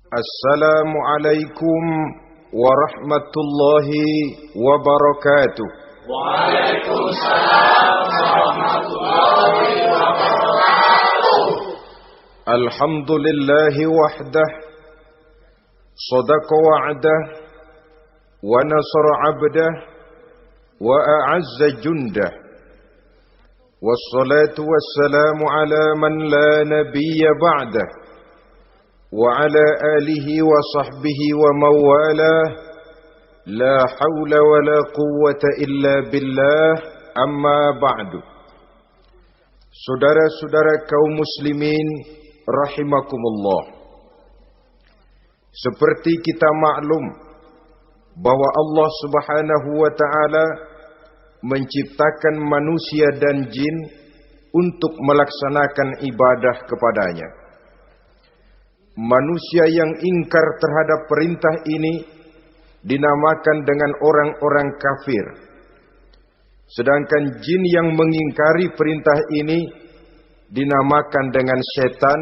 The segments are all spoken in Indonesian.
Assalamualaikum warahmatullahi wabarakatuh. Waalaikumsalam warahmatullahi wabarakatuh. Alhamdulillahi wahdah, sadaqa wa'dah, wa nasara 'abdah, wa a'azza jundah. Wassalatu wassalamu ala man la nabiyya ba'dah. وعلى آله وصحبه ومواله لا حول ولا قوة إلا بالله أما بعد. Saudara-saudara kaum muslimin rahimakumullah, seperti kita maklum bahwa Allah Subhanahu wa taala menciptakan manusia dan jin untuk melaksanakan ibadah kepadanya. Manusia yang ingkar terhadap perintah ini dinamakan dengan orang-orang kafir. Sedangkan jin yang mengingkari perintah ini dinamakan dengan setan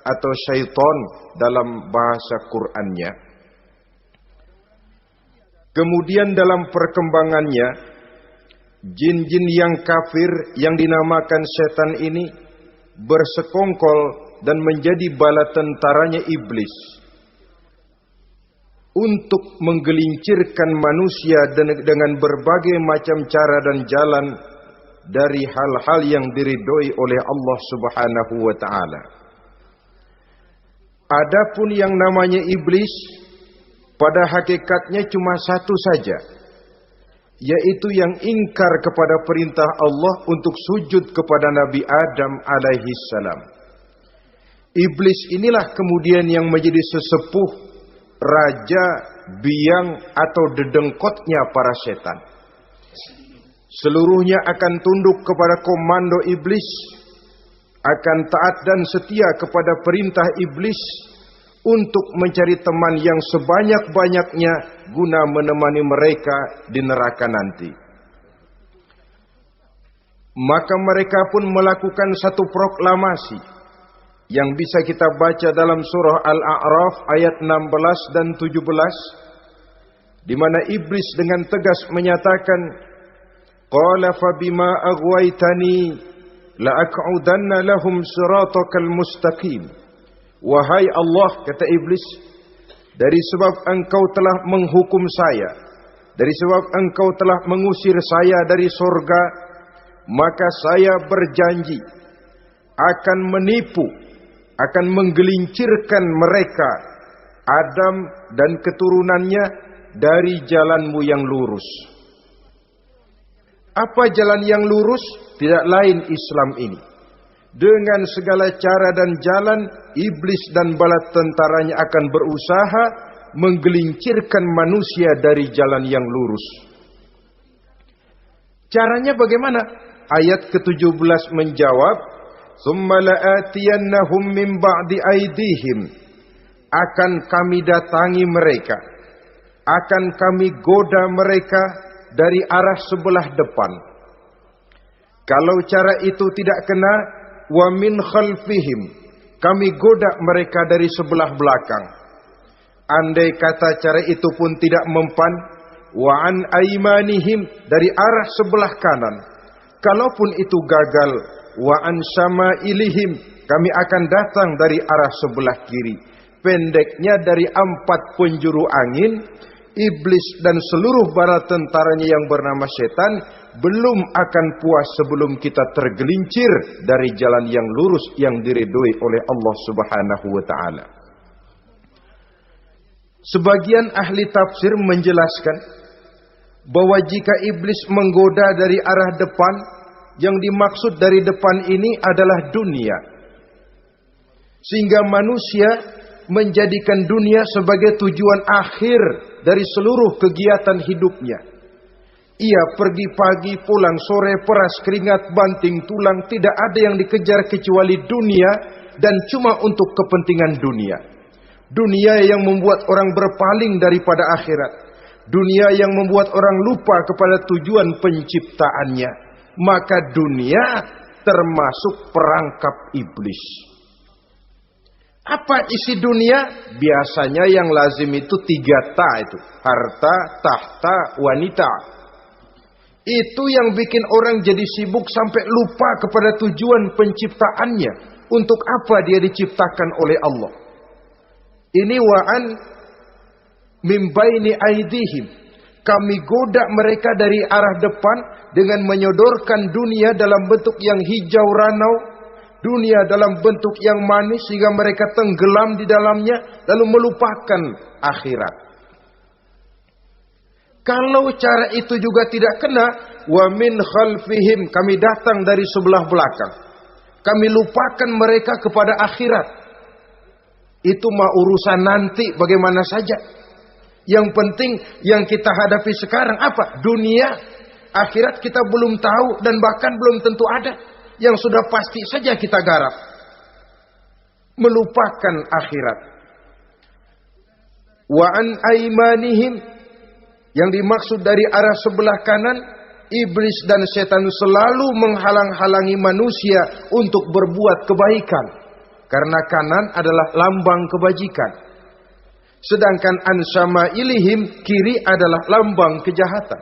atau syaitan dalam bahasa Qur'annya. Kemudian dalam perkembangannya, jin-jin yang kafir yang dinamakan setan ini bersekongkol dan menjadi bala tentaranya iblis untuk menggelincirkan manusia dengan berbagai macam cara dan jalan dari hal-hal yang diridhoi oleh Allah Subhanahu wa taala. Adapun yang namanya iblis pada hakikatnya cuma satu saja, yaitu yang ingkar kepada perintah Allah untuk sujud kepada Nabi Adam alaihi salam. Iblis inilah kemudian yang menjadi sesepuh, raja, biang atau dedengkotnya para setan. Seluruhnya akan tunduk kepada komando iblis, akan taat dan setia kepada perintah iblis untuk mencari teman yang sebanyak-banyaknya guna menemani mereka di neraka nanti. Maka mereka pun melakukan satu proklamasi yang bisa kita baca dalam surah Al-A'raf ayat 16 dan 17, di mana iblis dengan tegas menyatakan, qala fabima aghwaytani la'aq'udanna lahum siratakal mustaqim. Wahai Allah, kata iblis, dari sebab engkau telah menghukum saya, dari sebab engkau telah mengusir saya dari surga, maka saya berjanji akan menipu, akan menggelincirkan mereka, Adam dan keturunannya, dari jalanmu yang lurus. Apa jalan yang lurus? Tidak lain Islam ini. Dengan segala cara dan jalan, iblis dan bala tentaranya akan berusaha menggelincirkan manusia dari jalan yang lurus. Caranya bagaimana? Ayat ke-17 menjawab, Tsumma la'atiyannahum min ba'di aydihim. Akan kami datangi mereka, akan kami goda mereka dari arah sebelah depan. Kalau cara itu tidak kena, wa min khalfihim, kami goda mereka dari sebelah belakang. Andai kata cara itu pun tidak mempan, wa an aymanihim, dari arah sebelah kanan. Kalaupun itu gagal, wa an syama'ilihim, kami akan datang dari arah sebelah kiri. Pendeknya dari 4 penjuru angin, iblis dan seluruh bala tentaranya yang bernama setan belum akan puas sebelum kita tergelincir dari jalan yang lurus yang diridhoi oleh Allah Subhanahu wa taala. Sebagian ahli tafsir menjelaskan bahwa jika iblis menggoda dari arah depan, yang dimaksud dari depan ini adalah dunia. Sehingga manusia menjadikan dunia sebagai tujuan akhir dari seluruh kegiatan hidupnya. Ia pergi pagi, pulang sore, peras keringat, banting tulang, tidak ada yang dikejar kecuali dunia dan cuma untuk kepentingan dunia. Dunia yang membuat orang berpaling daripada akhirat. Dunia yang membuat orang lupa kepada tujuan penciptaannya. Maka dunia termasuk perangkap iblis. Apa isi dunia? Biasanya yang lazim itu 3 ta itu. Harta, tahta, wanita. Itu yang bikin orang jadi sibuk sampai lupa kepada tujuan penciptaannya. Untuk apa dia diciptakan oleh Allah. Ini wa'an mimbaini aidihim. Kami goda mereka dari arah depan dengan menyodorkan dunia dalam bentuk yang hijau ranau, dunia dalam bentuk yang manis sehingga mereka tenggelam di dalamnya lalu melupakan akhirat. Kalau cara itu juga tidak kena, wa min khalfihim, kami datang dari sebelah belakang. Kami lupakan mereka kepada akhirat. Itu mah urusan nanti bagaimana saja. Yang penting yang kita hadapi sekarang apa? Dunia, akhirat kita belum tahu dan bahkan belum tentu ada. Yang sudah pasti saja kita garap. Melupakan akhirat. Wa an aimanihim, yang dimaksud dari arah sebelah kanan, iblis dan setan selalu menghalang-halangi manusia untuk berbuat kebaikan. Karena kanan adalah lambang kebajikan. Sedangkan ansama ilihim, kiri adalah lambang kejahatan.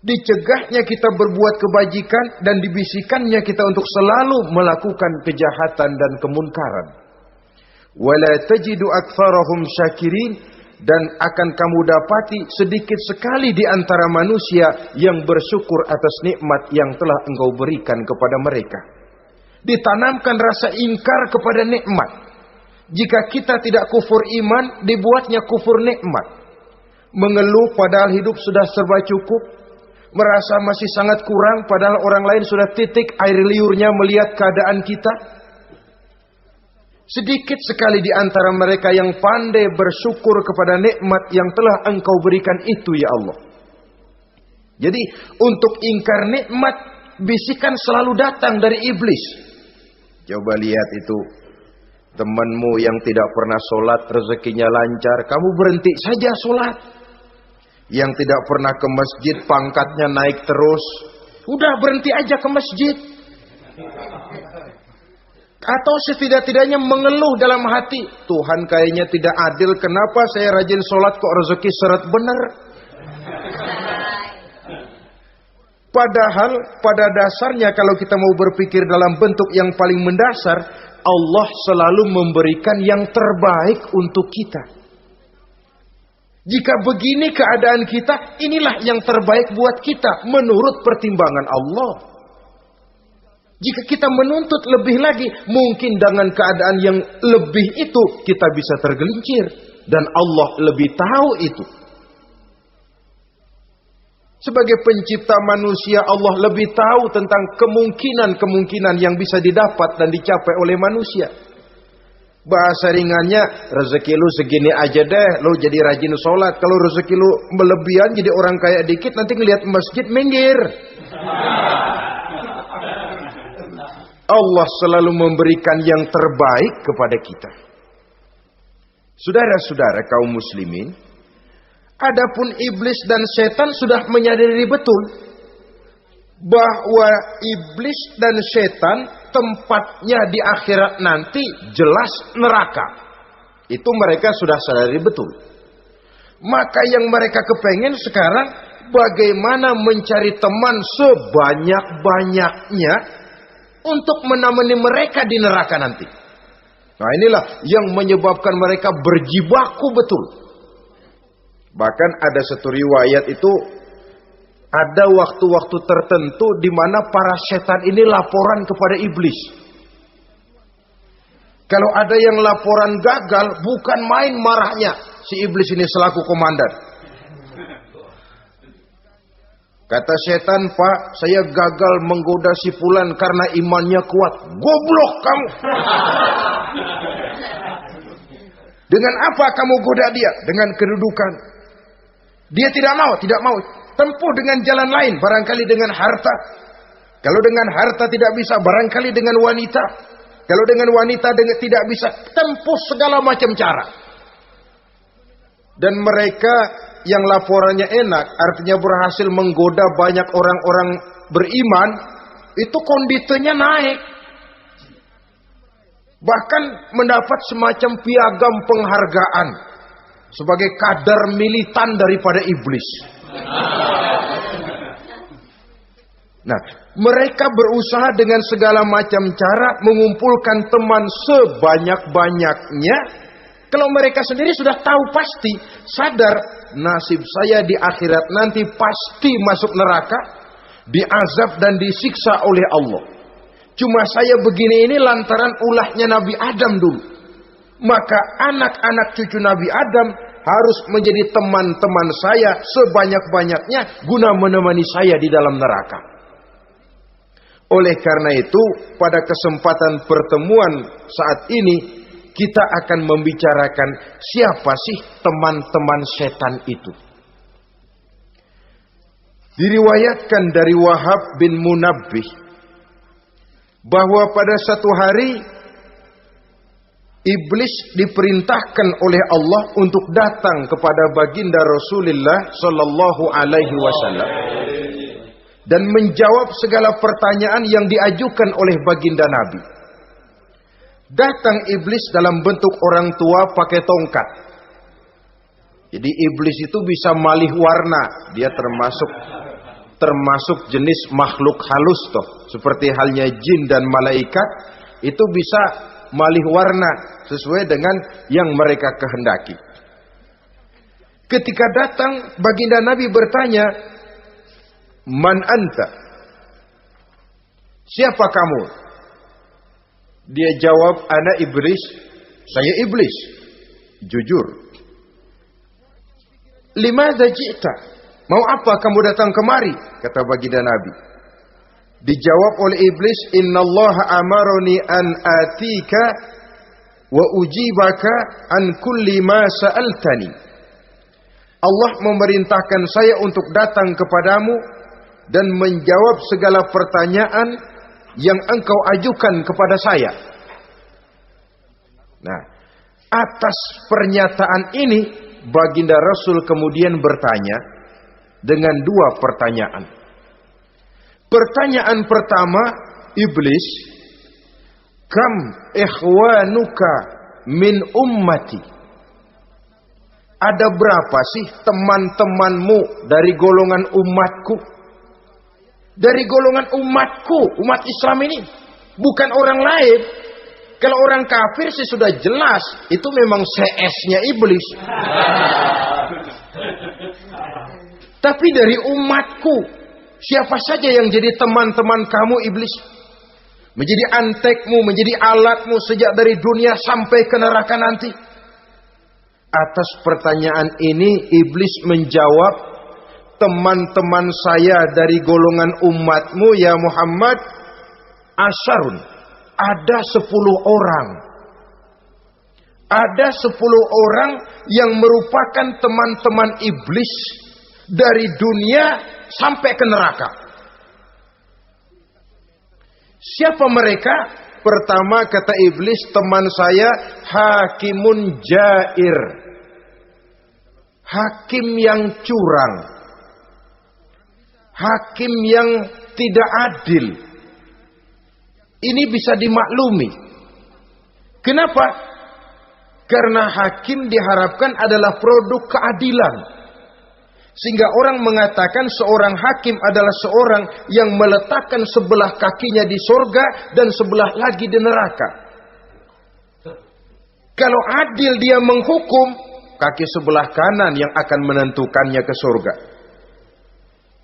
Dicegahnya kita berbuat kebajikan dan dibisikannya kita untuk selalu melakukan kejahatan dan kemunkaran. Wala tajidu aktsarahum syakirin, dan akan kamu dapati sedikit sekali di antara manusia yang bersyukur atas nikmat yang telah engkau berikan kepada mereka. Ditanamkan rasa ingkar kepada nikmat. Jika kita tidak kufur iman, dibuatnya kufur nikmat. Mengeluh padahal hidup sudah serba cukup. Merasa masih sangat kurang padahal orang lain sudah titik air liurnya melihat keadaan kita. Sedikit sekali di antara mereka yang pandai bersyukur kepada nikmat yang telah engkau berikan itu ya Allah. Jadi untuk ingkar nikmat, bisikan selalu datang dari iblis. Coba lihat itu. Temanmu yang tidak pernah sholat rezekinya lancar, kamu berhenti saja sholat. Yang tidak pernah ke masjid pangkatnya naik terus, udah berhenti aja ke masjid. Atau setidak-tidaknya mengeluh dalam hati, Tuhan kayaknya tidak adil, kenapa saya rajin sholat kok rezeki seret bener. Padahal pada dasarnya kalau kita mau berpikir dalam bentuk yang paling mendasar, Allah selalu memberikan yang terbaik untuk kita. Jika begini keadaan kita, inilah yang terbaik buat kita menurut pertimbangan Allah. Jika kita menuntut lebih lagi, mungkin dengan keadaan yang lebih itu kita bisa tergelincir. Dan Allah lebih tahu itu. Sebagai pencipta manusia, Allah lebih tahu tentang kemungkinan-kemungkinan yang bisa didapat dan dicapai oleh manusia. Bahasa ringannya, rezeki lu segini aja deh, lu jadi rajin sholat. Kalau rezeki lu melebihan jadi orang kaya dikit, nanti ngelihat masjid minggir. Allah selalu memberikan yang terbaik kepada kita. Saudara-saudara kaum muslimin, adapun iblis dan setan sudah menyadari betul bahwa iblis dan setan tempatnya di akhirat nanti jelas neraka. Itu mereka sudah sadari betul. Maka yang mereka kepengen sekarang bagaimana mencari teman sebanyak-banyaknya untuk menemani mereka di neraka nanti. Nah inilah yang menyebabkan mereka berjibaku betul. Bahkan ada satu riwayat itu, ada waktu-waktu tertentu di mana para setan ini laporan kepada iblis. Kalau ada yang laporan gagal, bukan main marahnya si iblis ini selaku komandan. Kata setan, Pak, saya gagal menggoda si fulan karena imannya kuat. Goblok kamu. Dengan apa kamu goda dia? Dengan kedudukan. Dia tidak mau. Tempuh dengan jalan lain, barangkali dengan harta. Kalau dengan harta tidak bisa, barangkali dengan wanita. Kalau dengan wanita tidak bisa, tempuh segala macam cara. Dan mereka yang laporannya enak, artinya berhasil menggoda banyak orang-orang beriman, itu kondisinya naik. Bahkan mendapat semacam piagam penghargaan sebagai kadar militan daripada iblis. Nah, mereka berusaha dengan segala macam cara mengumpulkan teman sebanyak-banyaknya. Kalau mereka sendiri sudah tahu pasti, sadar nasib saya di akhirat nanti pasti masuk neraka, diazab dan disiksa oleh Allah. Cuma saya begini ini lantaran ulahnya Nabi Adam dulu. Maka anak-anak cucu Nabi Adam harus menjadi teman-teman saya sebanyak-banyaknya guna menemani saya di dalam neraka. Oleh karena itu, pada kesempatan pertemuan saat ini, kita akan membicarakan siapa sih teman-teman setan itu. Diriwayatkan dari Wahab bin Munabbih bahwa pada satu hari iblis diperintahkan oleh Allah untuk datang kepada baginda Rasulullah sallallahu alaihi wasallam dan menjawab segala pertanyaan yang diajukan oleh baginda Nabi. Datang iblis dalam bentuk orang tua pakai tongkat. Jadi iblis itu bisa malih warna, dia termasuk jenis makhluk halus toh, seperti halnya jin dan malaikat, itu bisa malih warna sesuai dengan yang mereka kehendaki. Ketika datang, baginda Nabi bertanya, "Man anta?" Siapa kamu? Dia jawab, "Ana iblis." Saya iblis. Jujur. "Limadza ji'ta?" Mau apa kamu datang kemari? Kata baginda Nabi. Dijawab oleh iblis, "Innallaha amaroni an atika wa ujibaka an kulli ma sa'altani." Allah memerintahkan saya untuk datang kepadamu dan menjawab segala pertanyaan yang engkau ajukan kepada saya. Nah, atas pernyataan ini baginda Rasul kemudian bertanya dengan dua pertanyaan. Pertanyaan pertama, iblis, "Kam ikhwanuka min ummati?" Ada berapa sih teman-temanmu dari golongan umatku? Dari golongan umatku, umat Islam ini, bukan orang lain. Kalau orang kafir sih sudah jelas, itu memang CS-nya iblis. Tapi dari umatku, siapa saja yang jadi teman-teman kamu iblis? Menjadi antekmu, menjadi alatmu sejak dari dunia sampai ke neraka nanti. Atas pertanyaan ini iblis menjawab, "Teman-teman saya dari golongan umatmu ya Muhammad, asyarun, ada 10 orang. Ada 10 orang yang merupakan teman-teman iblis dari dunia sampai ke neraka." Siapa mereka? Pertama kata iblis, "Teman saya hakimun jair." Hakim yang curang. Hakim yang tidak adil. Ini bisa dimaklumi. Kenapa? Karena hakim diharapkan adalah produk keadilan. Sehingga orang mengatakan seorang hakim adalah seorang yang meletakkan sebelah kakinya di surga dan sebelah lagi di neraka. Kalau adil dia menghukum, kaki sebelah kanan yang akan menentukannya ke surga.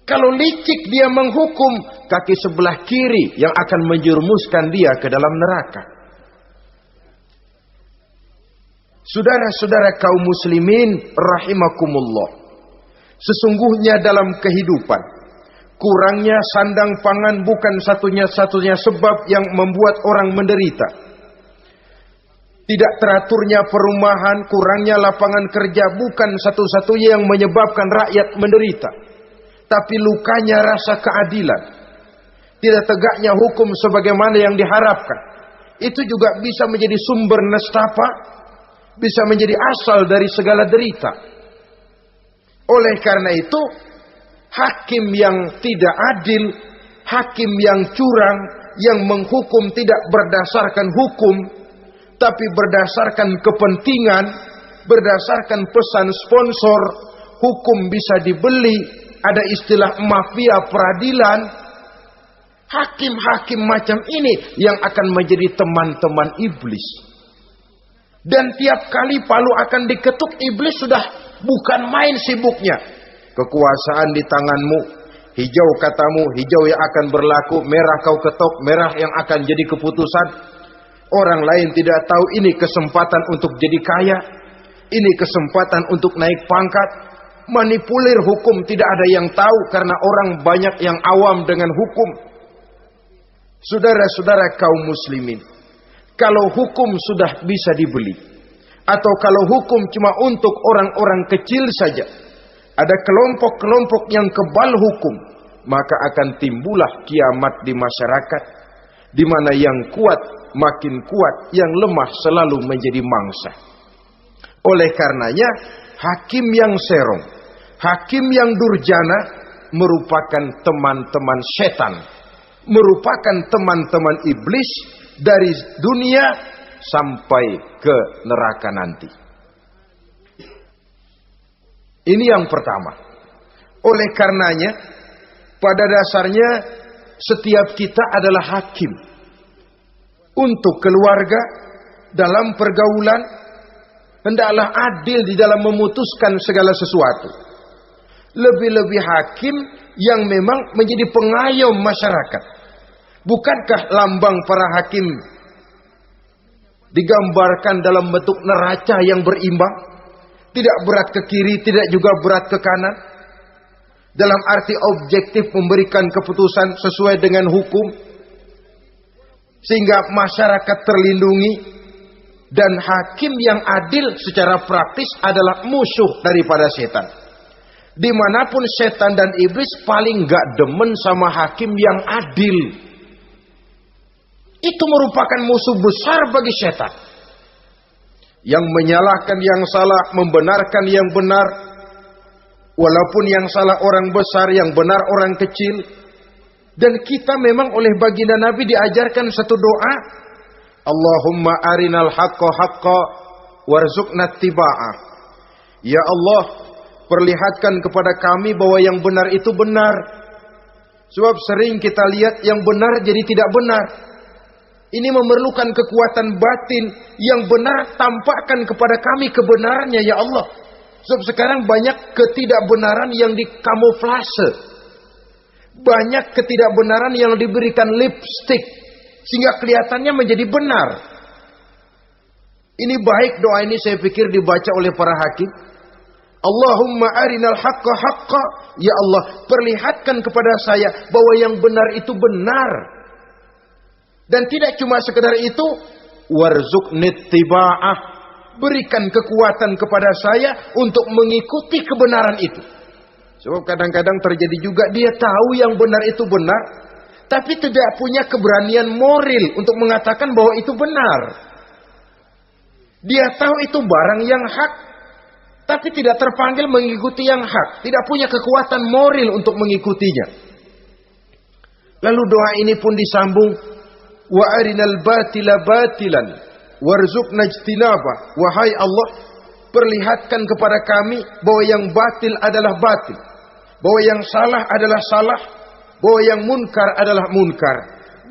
Kalau licik dia menghukum, kaki sebelah kiri yang akan menjerumuskan dia ke dalam neraka. Saudara-saudara kaum muslimin rahimakumullah. Sesungguhnya dalam kehidupan, kurangnya sandang pangan bukan satunya-satunya sebab yang membuat orang menderita. Tidak teraturnya perumahan, kurangnya lapangan kerja bukan satu-satunya yang menyebabkan rakyat menderita. Tapi lukanya rasa keadilan. Tidak tegaknya hukum sebagaimana yang diharapkan. Itu juga bisa menjadi sumber nestapa, bisa menjadi asal dari segala derita. Oleh karena itu, hakim yang tidak adil, hakim yang curang, yang menghukum tidak berdasarkan hukum, Tapi berdasarkan kepentingan, berdasarkan pesan sponsor, hukum bisa dibeli, ada istilah mafia peradilan. Hakim-hakim macam ini yang akan menjadi teman-teman iblis. Dan tiap kali palu akan diketuk, iblis sudah bukan main sibuknya. Kekuasaan di tanganmu, hijau katamu, hijau yang akan berlaku, merah kau ketok, merah yang akan jadi keputusan. Orang lain tidak tahu ini kesempatan untuk jadi kaya, ini kesempatan untuk naik pangkat. Manipulir hukum tidak ada yang tahu karena orang banyak yang awam dengan hukum. Saudara-saudara kaum muslimin, kalau hukum sudah bisa dibeli, atau kalau hukum cuma untuk orang-orang kecil saja, ada kelompok-kelompok yang kebal hukum, maka akan timbullah kiamat di masyarakat, di mana yang kuat makin kuat, yang lemah selalu menjadi mangsa. Oleh karenanya, hakim yang serong, hakim yang durjana merupakan teman-teman setan, merupakan teman-teman iblis dari dunia sampai ke neraka nanti. Ini yang pertama. Oleh karenanya, pada dasarnya setiap kita adalah hakim. Untuk keluarga, dalam pergaulan, hendaklah adil di dalam memutuskan segala sesuatu. Lebih-lebih hakim yang memang menjadi pengayom masyarakat. Bukankah lambang para hakim digambarkan dalam bentuk neraca yang berimbang? Tidak berat ke kiri, tidak juga berat ke kanan. Dalam arti objektif memberikan keputusan sesuai dengan hukum. Sehingga masyarakat terlindungi. Dan hakim yang adil secara praktis adalah musuh daripada setan. Dimanapun setan dan iblis paling gak demen sama hakim yang adil. Itu merupakan musuh besar bagi setan. Yang menyalahkan yang salah, membenarkan yang benar. Walaupun yang salah orang besar, yang benar orang kecil. Dan kita memang oleh baginda Nabi diajarkan satu doa. Allahumma arinal haqqa haqqa warzuqna tiba'ah. Ya Allah, perlihatkan kepada kami bahwa yang benar itu benar. Sebab sering kita lihat yang benar jadi tidak benar. Ini memerlukan kekuatan batin yang benar, tampakkan kepada kami kebenarannya ya Allah. Sebab sekarang banyak ketidakbenaran yang dikamuflase. Banyak ketidakbenaran yang diberikan lipstick sehingga kelihatannya menjadi benar. Ini baik doa ini saya pikir dibaca oleh para hakim. Allahumma arinal haqqa haqqa. Ya Allah, perlihatkan kepada saya bahwa yang benar itu benar. Dan tidak cuma sekedar itu, warzuqnit tiba'ah, berikan kekuatan kepada saya untuk mengikuti kebenaran itu. Sebab kadang-kadang terjadi juga dia tahu yang benar itu benar, tapi tidak punya keberanian moral untuk mengatakan bahwa itu benar. Dia tahu itu barang yang hak, tapi tidak terpanggil mengikuti yang hak, tidak punya kekuatan moral untuk mengikutinya. Lalu doa ini pun disambung, wa arinal batila batilan warzuqna ijtinaba. Wahai Allah, perlihatkan kepada kami bahwa yang batil adalah batil, bahwa yang salah adalah salah, bahwa yang munkar adalah munkar.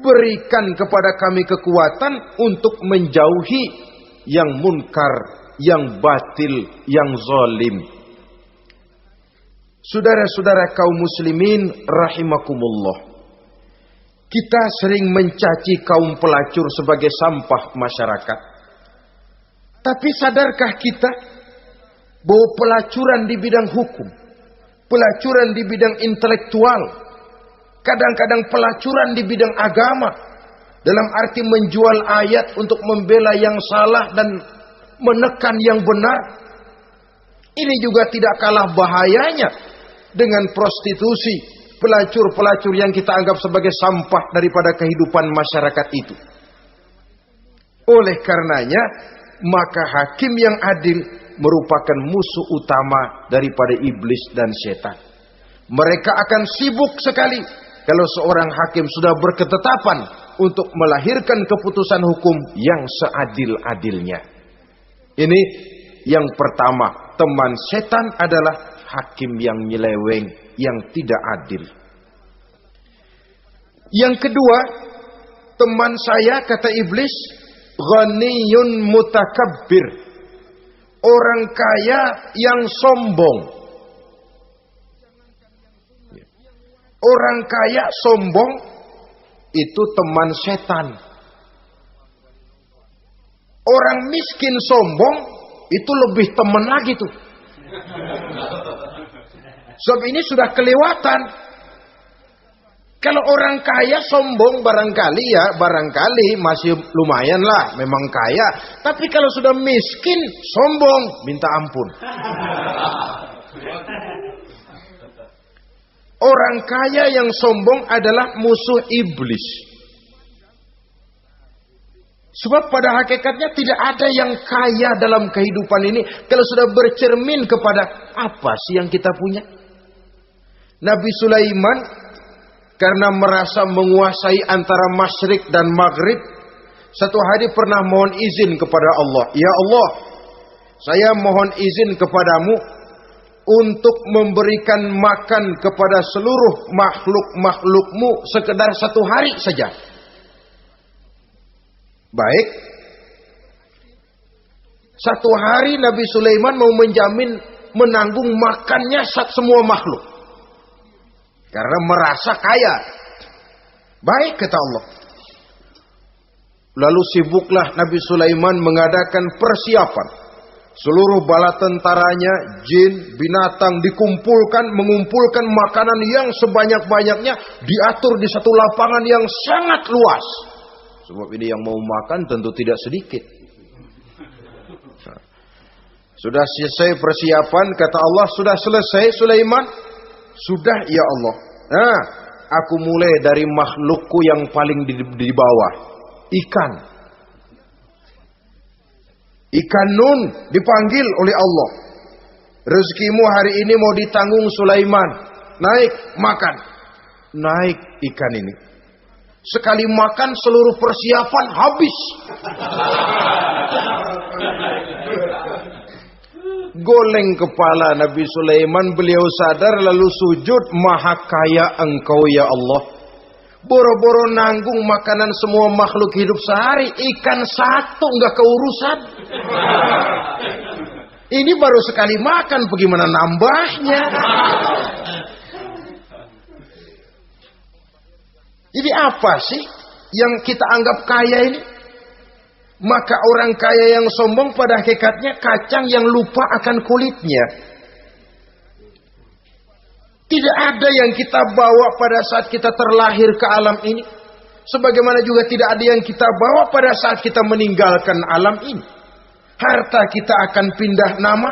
Berikan kepada kami kekuatan untuk menjauhi yang munkar, yang batil, yang zalim. Saudara-saudara kaum muslimin rahimakumullah, kita sering mencaci kaum pelacur sebagai sampah masyarakat. Tapi sadarkah kita bahwa pelacuran di bidang hukum, pelacuran di bidang intelektual, kadang-kadang pelacuran di bidang agama, dalam arti menjual ayat untuk membela yang salah dan menekan yang benar, ini juga tidak kalah bahayanya dengan prostitusi, pelacur-pelacur yang kita anggap sebagai sampah daripada kehidupan masyarakat itu. Oleh karenanya, maka hakim yang adil merupakan musuh utama daripada iblis dan setan. Mereka akan sibuk sekali kalau seorang hakim sudah berketetapan untuk melahirkan keputusan hukum yang seadil-adilnya. Ini yang pertama, teman setan adalah hakim yang nyeleweng, yang tidak adil. Yang kedua, teman saya, kata iblis, ghaniyun mutakabbir, orang kaya yang sombong. Orang kaya sombong itu teman setan. Orang miskin sombong itu lebih teman lagi tuh. Sebab ini sudah kelewatan. Kalau orang kaya sombong barangkali masih lumayan lah, memang kaya. Tapi kalau sudah miskin sombong, minta ampun. Orang kaya yang sombong adalah musuh iblis. Sebab pada hakikatnya tidak ada yang kaya dalam kehidupan ini kalau sudah bercermin kepada apa sih yang kita punya. Nabi Sulaiman karena merasa menguasai antara masyrik dan maghrib, satu hari pernah mohon izin kepada Allah. Ya Allah, saya mohon izin kepadamu untuk memberikan makan kepada seluruh makhluk-makhlukmu sekedar satu hari saja. Baik. Satu hari Nabi Sulaiman mau menjamin menanggung makannya semua makhluk. Karena merasa kaya. Baik, kata Allah. Lalu sibuklah Nabi Sulaiman mengadakan persiapan. Seluruh bala tentaranya, jin, binatang dikumpulkan, mengumpulkan makanan yang sebanyak-banyaknya, diatur di satu lapangan yang sangat luas. Sebab ini yang mau makan tentu tidak sedikit. Nah, sudah selesai persiapan, kata Allah, sudah selesai Sulaiman? Sudah ya Allah. Nah, aku mulai dari makhlukku yang paling di bawah. Ikan. Ikan Nun dipanggil oleh Allah. Rezekimu hari ini mau ditanggung Sulaiman. Naik, makan. Naik ikan ini. Sekali makan seluruh persiapan habis. Goleng kepala Nabi Sulaiman, beliau sadar lalu sujud, maha kaya engkau ya Allah. Boro-boro nanggung makanan semua makhluk hidup sehari, ikan satu nggak keurusan. Ini baru sekali makan, bagaimana nambahnya? Jadi apa sih yang kita anggap kaya ini? Maka orang kaya yang sombong pada hakikatnya kacang yang lupa akan kulitnya. Tidak ada yang kita bawa pada saat kita terlahir ke alam ini. Sebagaimana juga tidak ada yang kita bawa pada saat kita meninggalkan alam ini. Harta kita akan pindah nama.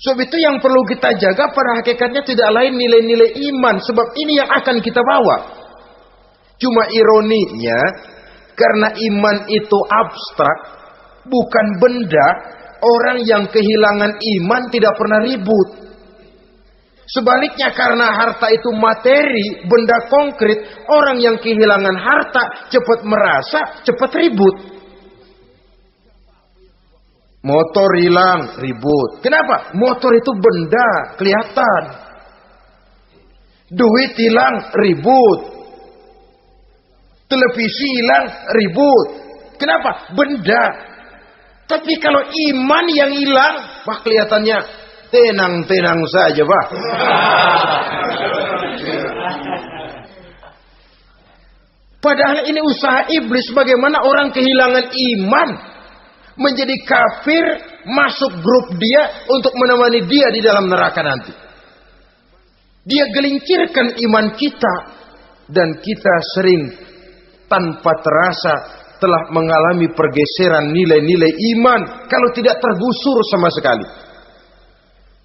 Sebab itu yang perlu kita jaga pada hakikatnya tidak lain nilai-nilai iman. Sebab ini yang akan kita bawa. Cuma ironinya, karena iman itu abstrak, bukan benda, orang yang kehilangan iman tidak pernah ribut. Sebaliknya karena harta itu materi, benda konkret, orang yang kehilangan harta cepat merasa, cepat ribut. Motor hilang, ribut. Kenapa? Motor itu benda, kelihatan. Duit hilang, ribut. Televisi hilang, ribut. Kenapa? Benda. Tapi kalau iman yang hilang, wah kelihatannya tenang-tenang saja, Pak. Padahal ini usaha iblis bagaimana orang kehilangan iman, menjadi kafir, masuk grup dia untuk menemani dia di dalam neraka nanti. Dia gelincirkan iman kita, dan kita sering tanpa terasa telah mengalami pergeseran nilai-nilai iman kalau tidak tergusur sama sekali.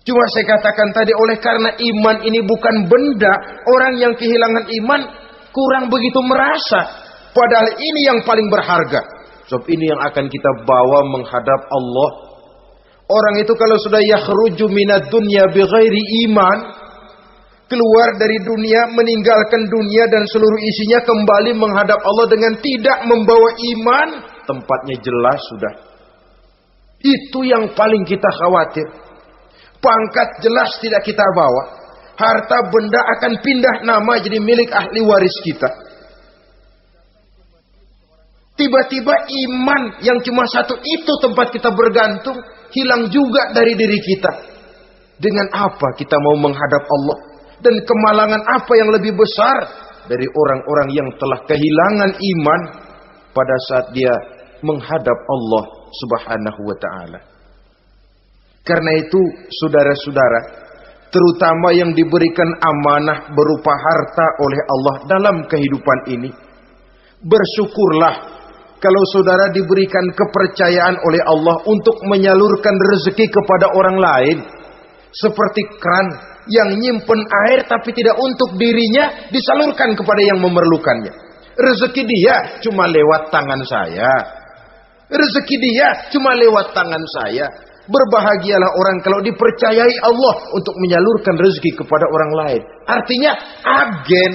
Cuma saya katakan tadi, oleh karena iman ini bukan benda, orang yang kehilangan iman kurang begitu merasa. Padahal ini yang paling berharga. Sebab ini yang akan kita bawa menghadap Allah. Orang itu kalau sudah yakhruju minad dunya bighairi iman, keluar dari dunia, meninggalkan dunia dan seluruh isinya, kembali menghadap Allah dengan tidak membawa iman, tempatnya jelas sudah. Itu yang paling kita khawatir. Pangkat jelas tidak kita bawa, harta benda akan pindah nama jadi milik ahli waris kita. Tiba-tiba iman yang cuma satu itu tempat kita bergantung hilang juga dari diri kita. Dengan apa kita mau menghadap Allah? Dan kemalangan apa yang lebih besar dari orang-orang yang telah kehilangan iman pada saat dia menghadap Allah Subhanahu wa ta'ala. Karena itu saudara-saudara, terutama yang diberikan amanah berupa harta oleh Allah dalam kehidupan ini, bersyukurlah kalau saudara diberikan kepercayaan oleh Allah untuk menyalurkan rezeki kepada orang lain. Seperti keran yang nyimpen air tapi tidak untuk dirinya, disalurkan kepada yang memerlukannya. Rezeki dia cuma lewat tangan saya. Rezeki dia cuma lewat tangan saya. Berbahagialah orang kalau dipercayai Allah untuk menyalurkan rezeki kepada orang lain. Artinya agen.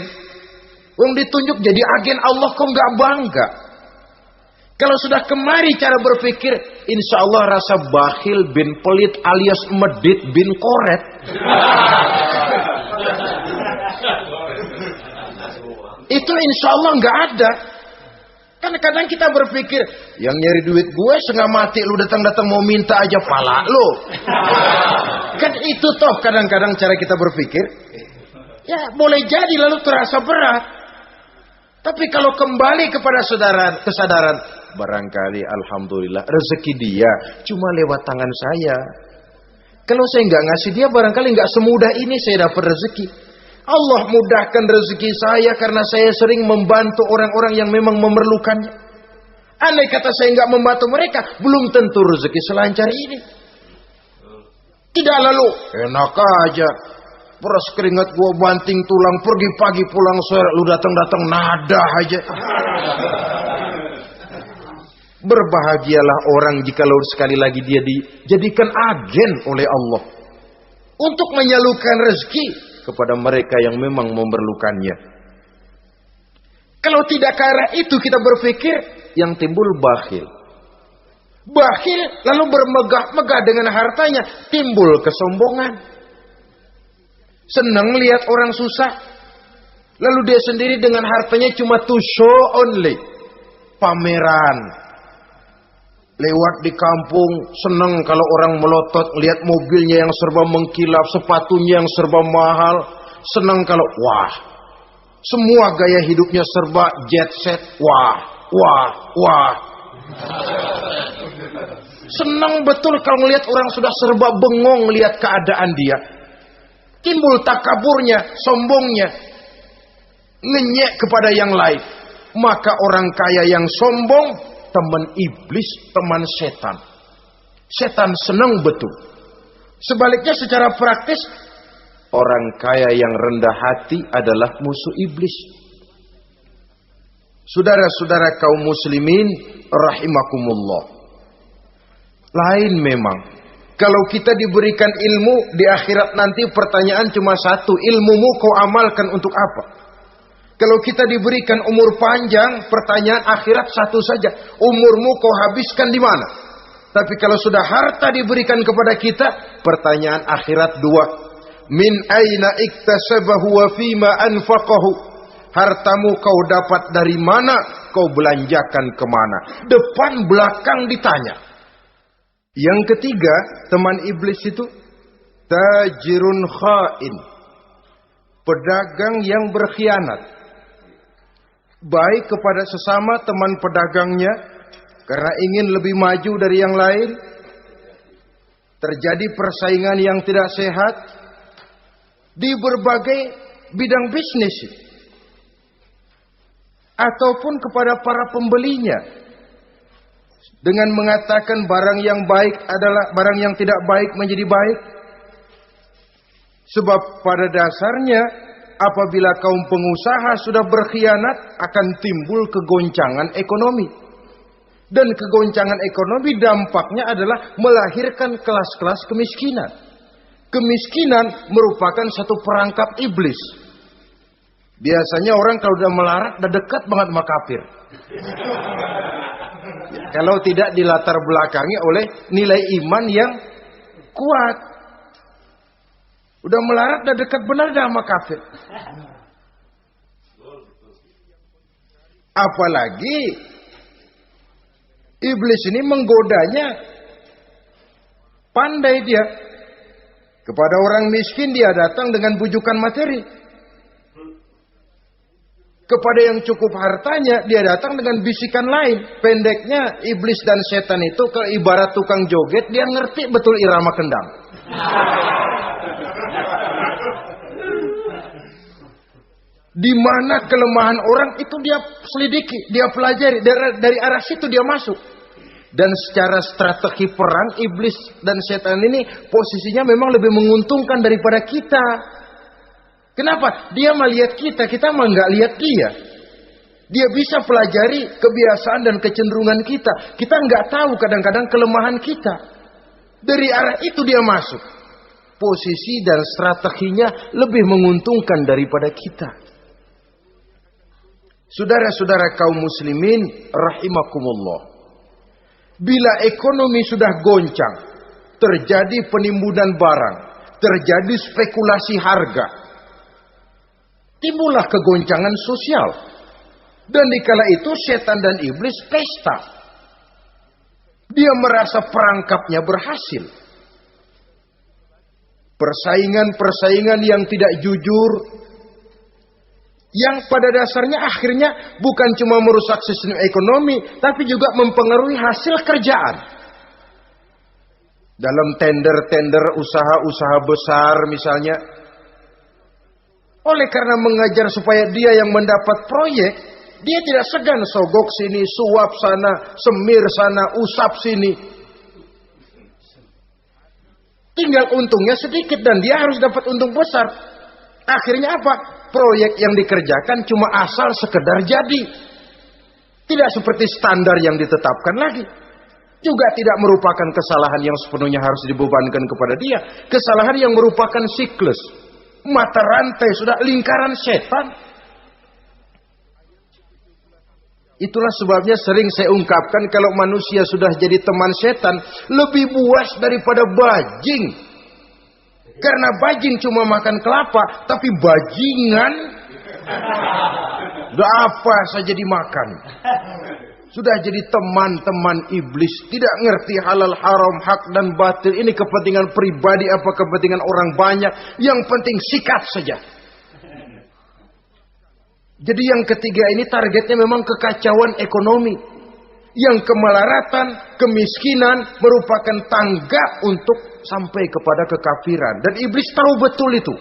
Yang ditunjuk jadi agen Allah, kok nggak bangga? Kalau sudah kemari cara berpikir, insya Allah rasa bakhil bin pelit alias medit bin koret. Itu insya Allah nggak ada. Kan kadang kita berpikir, yang nyari duit gue setengah mati, lu datang-datang mau minta aja pala lu. Kan itu toh kadang-kadang cara kita berpikir. Ya boleh jadi lalu terasa berat. Tapi kalau kembali kepada kesadaran, barangkali alhamdulillah rezeki dia cuma lewat tangan saya. Kalau saya nggak ngasih dia, barangkali nggak semudah ini saya dapat rezeki. Allah mudahkan rezeki saya karena saya sering membantu orang-orang yang memang memerlukannya. Andai kata saya nggak membantu mereka, belum tentu rezeki selancar ini. Tidak lalu enak aja, peras keringat gua banting tulang, pergi pagi pulang sore, lu datang-datang nada aja. Berbahagialah orang jikalau sekali lagi dia dijadikan agen oleh Allah untuk menyalurkan rezeki kepada mereka yang memang memerlukannya. Kalau tidak ke arah itu kita berpikir, yang timbul bakhil. Bakhil lalu bermegah-megah dengan hartanya, timbul kesombongan. Senang lihat orang susah, lalu dia sendiri dengan hartanya cuma to show only, pameran. Lewat di kampung, senang kalau orang melotot, lihat mobilnya yang serba mengkilap, sepatunya yang serba mahal. Senang kalau, wah, semua gaya hidupnya serba jet set, wah. Senang betul kalau melihat orang sudah serba bengong lihat keadaan dia. Timbul takaburnya, sombongnya, ngenyek kepada yang lain. Maka orang kaya yang sombong, teman iblis, teman setan. Setan senang betul. Sebaliknya secara praktis, orang kaya yang rendah hati adalah musuh iblis. Saudara-saudara kaum muslimin rahimakumullah. Lain memang. Kalau kita diberikan ilmu, di akhirat nanti pertanyaan cuma satu, ilmumu kau amalkan untuk apa? Kalau kita diberikan umur panjang, pertanyaan akhirat satu saja. Umurmu kau habiskan di mana? Tapi kalau sudah harta diberikan kepada kita, pertanyaan akhirat dua. Min aina iktasabahu wa fima anfaqahu. Hartamu kau dapat dari mana? Kau belanjakan kemana? Depan belakang ditanya. Yang ketiga, teman iblis itu tajirun khain. Pedagang yang berkhianat. Baik kepada sesama teman pedagangnya karena ingin lebih maju dari yang lain. Terjadi persaingan yang tidak sehat di berbagai bidang bisnis. Ataupun kepada para pembelinya. Dengan mengatakan barang yang baik adalah barang yang tidak baik menjadi baik. Sebab pada dasarnya apabila kaum pengusaha sudah berkhianat, akan timbul kegoncangan ekonomi. Dan kegoncangan ekonomi dampaknya adalah melahirkan kelas-kelas kemiskinan. Kemiskinan merupakan satu perangkap iblis. Biasanya orang kalau udah melarat, udah dekat banget sama kafir. Kalau tidak dilatar belakangi oleh nilai iman yang kuat. Udah melarat, udah dekat benar dah sama kafir. Apalagi iblis ini menggodanya pandai dia. Kepada orang miskin dia datang dengan bujukan materi. Kepada yang cukup hartanya dia datang dengan bisikan lain. Pendeknya iblis dan setan itu ibarat tukang joget, dia ngerti betul irama kendang. Di mana kelemahan orang itu dia selidiki, dia pelajari, dari arah situ dia masuk. Dan secara strategi perang, iblis dan setan ini posisinya memang lebih menguntungkan daripada kita. Kenapa? Dia melihat kita mah nggak lihat dia. Dia bisa pelajari kebiasaan dan kecenderungan kita. Kita nggak tahu kadang-kadang kelemahan kita. Dari arah itu dia masuk. Posisi dan strateginya lebih menguntungkan daripada kita. Saudara-saudara kaum muslimin rahimakumullah. Bila ekonomi sudah goncang, terjadi penimbunan barang, terjadi spekulasi harga, timbullah kegoncangan sosial. Dan dikala itu setan dan iblis pesta. Dia merasa perangkapnya berhasil. Persaingan-persaingan yang tidak jujur, yang pada dasarnya akhirnya bukan cuma merusak sistem ekonomi, tapi juga mempengaruhi hasil kerjaan. Dalam tender-tender usaha-usaha besar misalnya, oleh karena mengajar supaya dia yang mendapat proyek, dia tidak segan sogok sini, suap sana, semir sana, usap sini. Tinggal untungnya sedikit dan dia harus dapat untung besar. Akhirnya apa? Proyek yang dikerjakan cuma asal sekedar jadi. Tidak seperti standar yang ditetapkan lagi. Juga tidak merupakan kesalahan yang sepenuhnya harus dibebankan kepada dia. Kesalahan yang merupakan siklus. Mata rantai, sudah lingkaran setan. Itulah sebabnya sering saya ungkapkan kalau manusia sudah jadi teman setan, lebih buas daripada bajing. Karena bajing cuma makan kelapa, tapi bajingan udah apa saja dimakan. Sudah jadi teman-teman iblis, tidak ngerti halal haram, hak dan batil. Ini kepentingan pribadi apa kepentingan orang banyak, yang penting sikat saja. Jadi yang ketiga ini targetnya memang kekacauan ekonomi. Yang kemelaratan, kemiskinan merupakan tangga untuk sampai kepada kekafiran. Dan iblis tahu betul itu.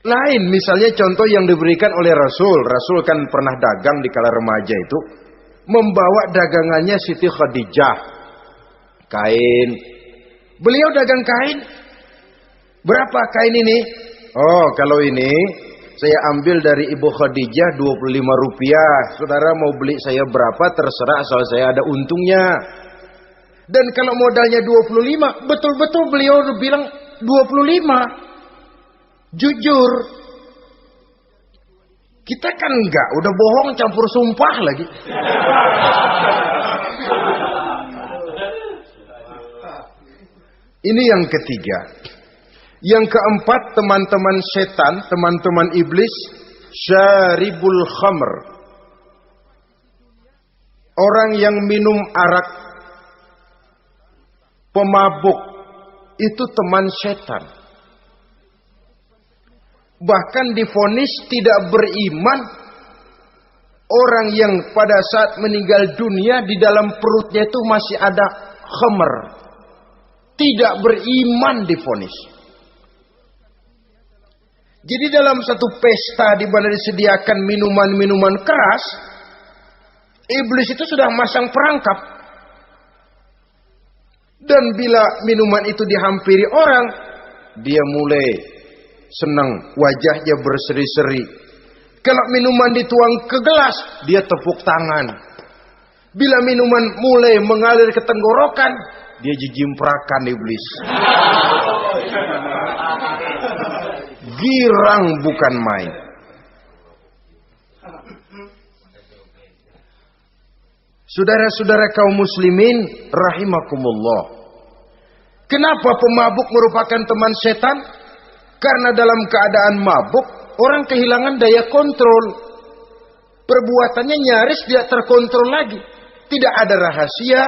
Lain misalnya contoh yang diberikan oleh Rasul. Rasul kan pernah dagang di kala remaja itu. Membawa dagangannya Siti Khadijah. Kain. Beliau dagang kain. Berapa kain ini? Oh, kalau ini saya ambil dari Ibu Khadijah 25 rupiah. Saudara mau beli saya berapa terserah asal saya ada untungnya. Dan kalau modalnya 25, betul-betul beliau bilang 25. Jujur. Kita kan enggak, udah bohong campur sumpah lagi. Ini yang ketiga. Yang keempat, teman-teman setan, teman-teman iblis, syaribul khamr. Orang yang minum arak, pemabuk, itu teman setan. Bahkan divonis tidak beriman orang yang pada saat meninggal dunia di dalam perutnya itu masih ada khamr. Tidak beriman divonis. Jadi dalam satu pesta di mana disediakan minuman-minuman keras, iblis itu sudah masang perangkap. Dan bila minuman itu dihampiri orang, dia mulai senang, wajahnya berseri-seri. Kalau minuman dituang ke gelas, dia tepuk tangan. Bila minuman mulai mengalir ke tenggorokan, dia jijimprakan iblis. Girang bukan main. Saudara-saudara kaum muslimin rahimakumullah. Kenapa pemabuk merupakan teman setan? Karena dalam keadaan mabuk, orang kehilangan daya kontrol. Perbuatannya nyaris tidak terkontrol lagi. Tidak ada rahasia,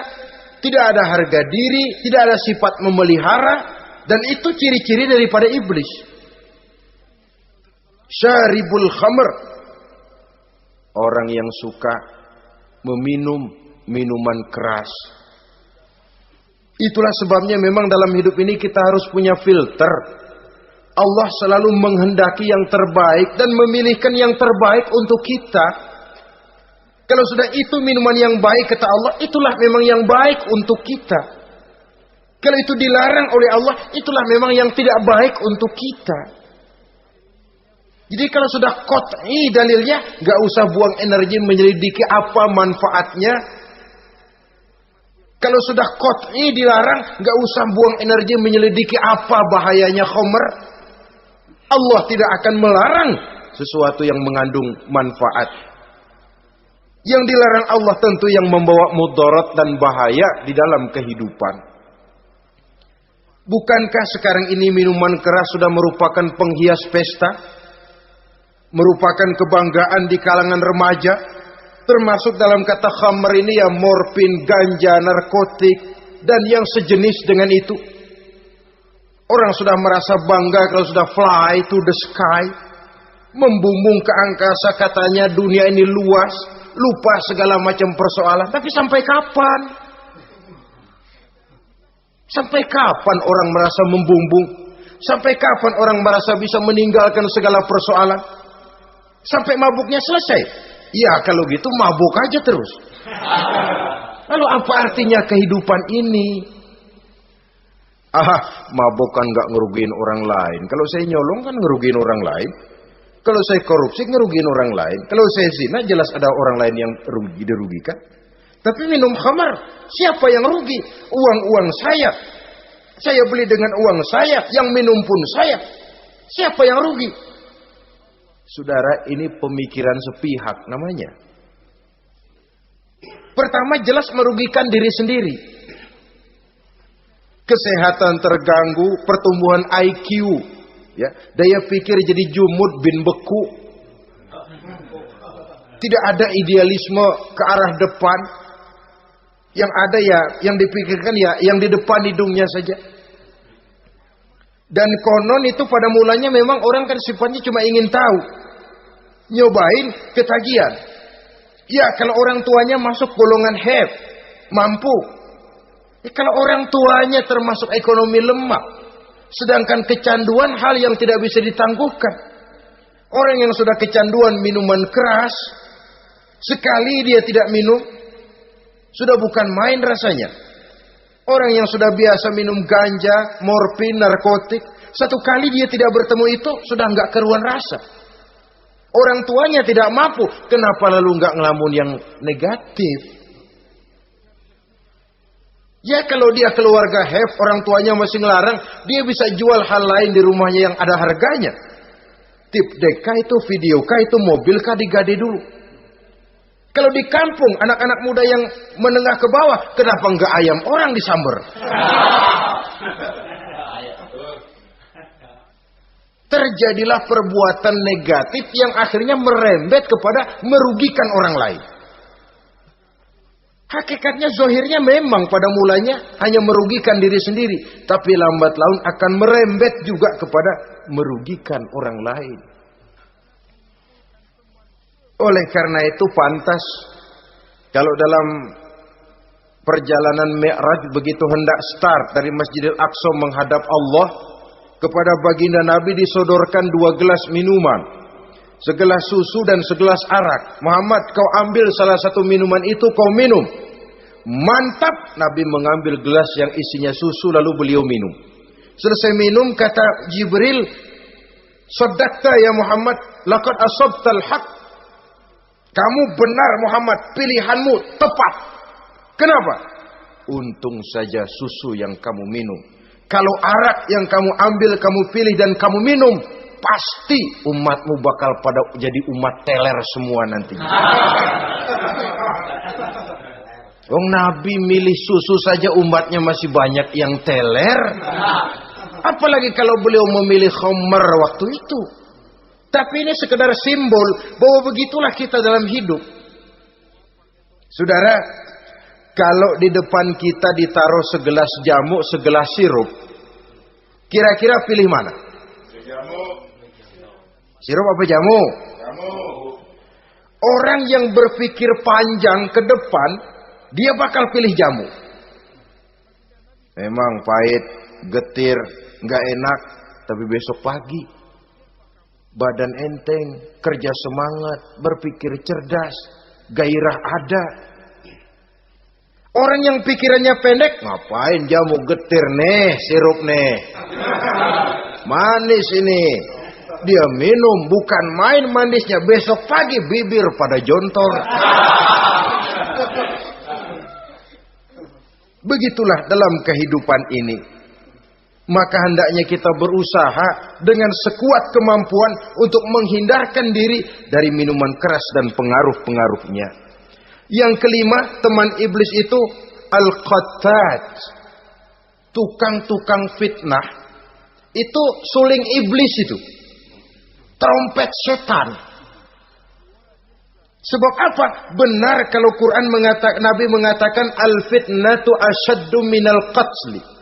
tidak ada harga diri, tidak ada sifat memelihara, dan itu ciri-ciri daripada iblis. Syaribul khamr, orang yang suka meminum minuman keras. Itulah sebabnya memang dalam hidup ini kita harus punya filter. Allah selalu menghendaki yang terbaik dan memilihkan yang terbaik untuk kita. Kalau sudah itu minuman yang baik kata Allah, itulah memang yang baik untuk kita. Kalau itu dilarang oleh Allah, itulah memang yang tidak baik untuk kita. Jadi kalau sudah qat'i dalilnya, gak usah buang energi menyelidiki apa manfaatnya. Kalau sudah qat'i dilarang, gak usah buang energi menyelidiki apa bahayanya khamr. Allah tidak akan melarang sesuatu yang mengandung manfaat. Yang dilarang Allah tentu yang membawa mudarat dan bahaya di dalam kehidupan. Bukankah sekarang ini minuman keras sudah merupakan penghias pesta? Merupakan kebanggaan di kalangan remaja? Termasuk dalam kata khamr ini ya morfin, ganja, narkotik, dan yang sejenis dengan itu. Orang sudah merasa bangga kalau sudah fly to the sky. Membumbung ke angkasa katanya dunia ini luas. Lupa segala macam persoalan. Tapi sampai kapan? Sampai kapan orang merasa membumbung? Sampai kapan orang merasa bisa meninggalkan segala persoalan? Sampai mabuknya selesai? Ya kalau gitu mabuk aja terus. Lalu apa artinya kehidupan ini? Mabuk kan gak ngerugiin orang lain. Kalau saya nyolong kan ngerugiin orang lain. Kalau saya korupsi ngerugiin orang lain. Kalau saya zina jelas ada orang lain yang dirugikan. Tapi minum khamar, siapa yang rugi? Uang-uang saya. Saya beli dengan uang saya, yang minum pun saya. Siapa yang rugi? Saudara, ini pemikiran sepihak namanya. Pertama jelas merugikan diri sendiri. Kesehatan terganggu, pertumbuhan IQ, ya, daya pikir jadi jumud bin beku. Tidak ada idealisme ke arah depan. Yang ada ya, yang dipikirkan ya, yang di depan hidungnya saja. Dan konon itu pada mulanya memang orang kan sifatnya cuma ingin tahu. Nyobain ketagihan. Ya kalau orang tuanya masuk golongan have, mampu. Kalau orang tuanya termasuk ekonomi lemah. Sedangkan kecanduan hal yang tidak bisa ditangguhkan. Orang yang sudah kecanduan minuman keras, sekali dia tidak minum, sudah bukan main rasanya. Orang yang sudah biasa minum ganja, morfin, narkotik, satu kali dia tidak bertemu itu, sudah nggak keruan rasa. Orang tuanya tidak mampu, kenapa lalu nggak ngelamun yang negatif? Ya kalau dia keluarga have, orang tuanya masih ngelarang, dia bisa jual hal lain di rumahnya yang ada harganya. Tip deka itu, video kah itu, mobil kah digade dulu. Kalau di kampung, anak-anak muda yang menengah ke bawah, kenapa enggak ayam orang disamber? Terjadilah perbuatan negatif yang akhirnya merembet kepada merugikan orang lain. Hakikatnya zahirnya memang pada mulanya hanya merugikan diri sendiri, tapi lambat laun akan merembet juga kepada merugikan orang lain. Oleh karena itu pantas kalau dalam perjalanan Mi'raj begitu hendak start dari Masjidil Aqsa menghadap Allah, kepada baginda Nabi disodorkan 2 gelas minuman. Segelas susu dan segelas arak. Muhammad, kau ambil salah satu minuman itu, kau minum. Mantap. Nabi mengambil gelas yang isinya susu lalu beliau minum. Selesai minum kata Jibril, "Shaddaqta ya Muhammad, laqad asabtal haq." Kamu benar Muhammad, pilihanmu tepat. Kenapa? Untung saja susu yang kamu minum. Kalau arak yang kamu ambil, kamu pilih dan kamu minum, pasti umatmu bakal pada jadi umat teler semua nanti. Nabi milih susu saja umatnya masih banyak yang teler. Apalagi kalau beliau memilih khamr waktu itu. Tapi ini sekedar simbol bahwa begitulah kita dalam hidup. Saudara, kalau di depan kita ditaruh segelas jamu, segelas sirup, kira-kira pilih mana? Jamu. Sirup apa jamu? Jamu. Orang yang berpikir panjang ke depan, dia bakal pilih jamu. Memang pahit, getir, nggak enak, tapi besok pagi badan enteng, kerja semangat, berpikir cerdas, gairah ada. Orang yang pikirannya pendek, ngapain jamu getir nih, sirup nih, manis ini. Dia minum, bukan main manisnya, besok pagi bibir pada jontor. Begitulah dalam kehidupan ini. Maka hendaknya kita berusaha dengan sekuat kemampuan untuk menghindarkan diri dari minuman keras dan pengaruh-pengaruhnya. Yang kelima, teman iblis itu al-qattat, tukang-tukang fitnah. Itu suling iblis itu, trompet setan. Sebab apa? Benar kalau Quran mengatakan, Nabi mengatakan al-fitnatu asyaddu minal qatli.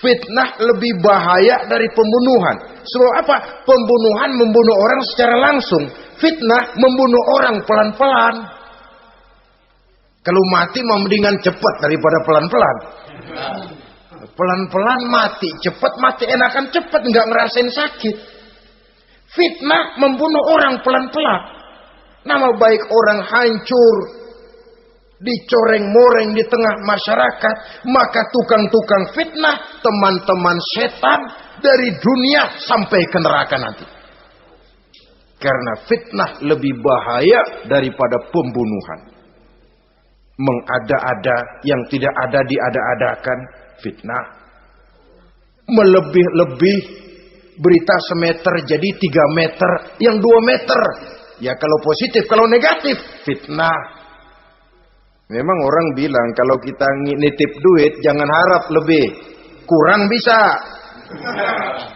Fitnah lebih bahaya dari pembunuhan. Sebab apa? Pembunuhan membunuh orang secara langsung. Fitnah membunuh orang pelan-pelan. Kalau mati mendingan cepat daripada pelan-pelan. Pelan-pelan mati, cepat mati enakan cepat, nggak ngerasain sakit. Fitnah membunuh orang pelan-pelan. Nama baik orang hancur, dicoreng-moreng di tengah masyarakat. Maka tukang-tukang fitnah, teman-teman setan dari dunia sampai ke neraka nanti. Karena fitnah lebih bahaya daripada pembunuhan. Mengada-ada yang tidak ada diada-adakan, fitnah. Melebih-lebih, berita semeter jadi 3 meter, yang 2 meter. Ya kalau positif, kalau negatif, fitnah. Memang orang bilang kalau kita nitip duit jangan harap lebih, kurang bisa.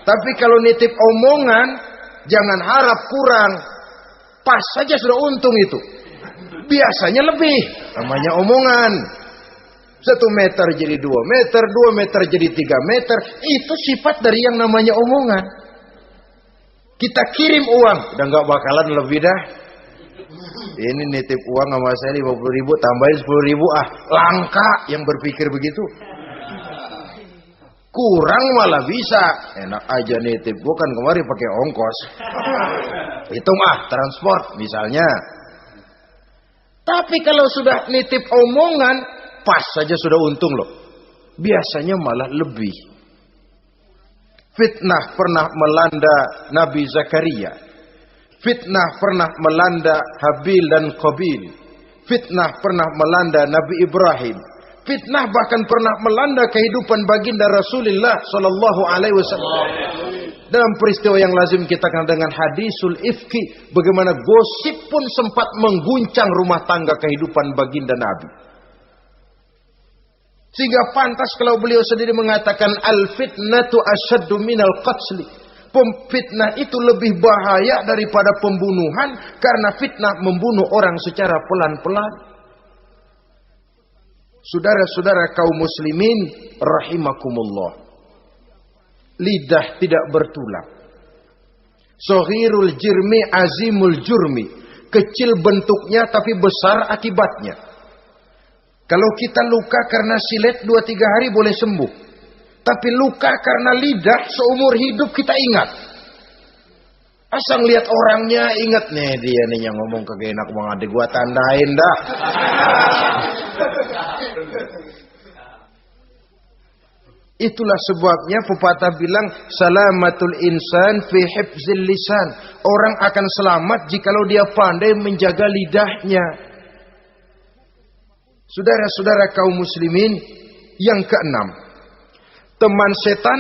Tapi kalau nitip omongan jangan harap kurang, pas saja sudah untung itu. Biasanya lebih, namanya omongan. 1 meter jadi 2 meter, 2 meter jadi 3 meter. Itu sifat dari yang namanya omongan. Kita kirim uang, udah gak bakalan lebih dah. Ini nitip uang sama saya 50.000, tambahin 10.000, langka yang berpikir begitu. Kurang malah bisa. Enak aja nitip, gua kan kemarin pakai ongkos. Hitung transport misalnya. Tapi kalau sudah nitip omongan, pas saja sudah untung loh. Biasanya malah lebih. Fitnah pernah melanda Nabi Zakaria. Fitnah pernah melanda Habil dan Qabil. Fitnah pernah melanda Nabi Ibrahim. Fitnah bahkan pernah melanda kehidupan baginda Rasulullah sallallahu alaihi wasallam. Dalam peristiwa yang lazim kita kenal dengan hadisul ifki, bagaimana gosip pun sempat mengguncang rumah tangga kehidupan baginda Nabi. Sehingga pantas kalau beliau sendiri mengatakan al-fitnatu asyaddu minal qatli. Fitnah itu lebih bahaya daripada pembunuhan, karena fitnah membunuh orang secara pelan-pelan. Saudara-saudara kaum muslimin rahimakumullah. Lidah tidak bertulang. Soghirul jirmi azimul jurmi. Kecil bentuknya tapi besar akibatnya. Kalau kita luka karena silet 2-3 hari boleh sembuh. Tapi luka karena lidah seumur hidup kita ingat. Asal lihat orangnya ingat nih, dia nih yang ngomong kagak enak banget, gua tandain dah. Itulah sebabnya pepatah bilang salamatul insan fi hifzil lisan. Orang akan selamat jikalau dia pandai menjaga lidahnya. Saudara-saudara kaum muslimin, yang keenam, teman setan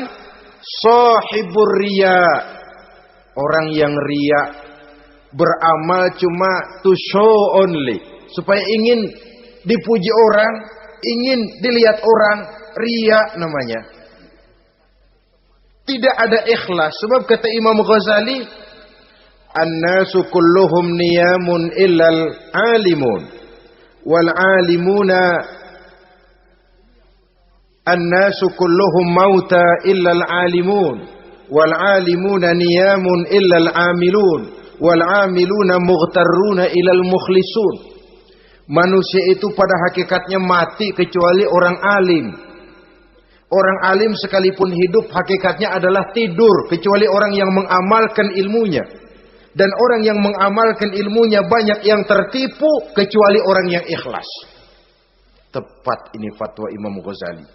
sahibur riya, orang yang riya, beramal cuma to show only, supaya ingin dipuji orang, ingin dilihat orang, riya namanya. Tidak ada ikhlas. Sebab kata Imam Ghazali, an-nasu kulluhum niyamun illal alimun wal alimuna, an-nasu kulluhum mauta illal alimun wal alimuna niyamun illal amilun wal amiluna mughtarruna ilal mukhlisun. Manusia itu pada hakikatnya mati kecuali orang alim. Orang alim sekalipun hidup hakikatnya adalah tidur kecuali orang yang mengamalkan ilmunya. Dan orang yang mengamalkan ilmunya banyak yang tertipu kecuali orang yang ikhlas. Tepat ini fatwa Imam Ghazali.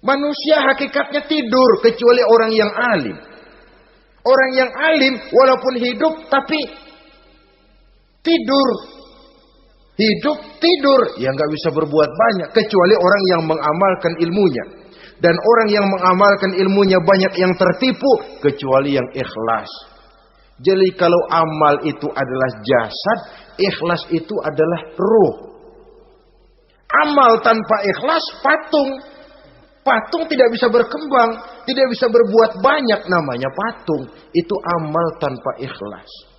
Manusia hakikatnya tidur kecuali orang yang alim. Orang yang alim walaupun hidup tapi tidur. Hidup tidur, ya nggak bisa berbuat banyak kecuali orang yang mengamalkan ilmunya. Dan orang yang mengamalkan ilmunya banyak yang tertipu kecuali yang ikhlas. Jadi kalau amal itu adalah jasad, ikhlas itu adalah ruh. Amal tanpa ikhlas patung. Patung tidak bisa berkembang, tidak bisa berbuat banyak, namanya patung. Itu amal tanpa ikhlas.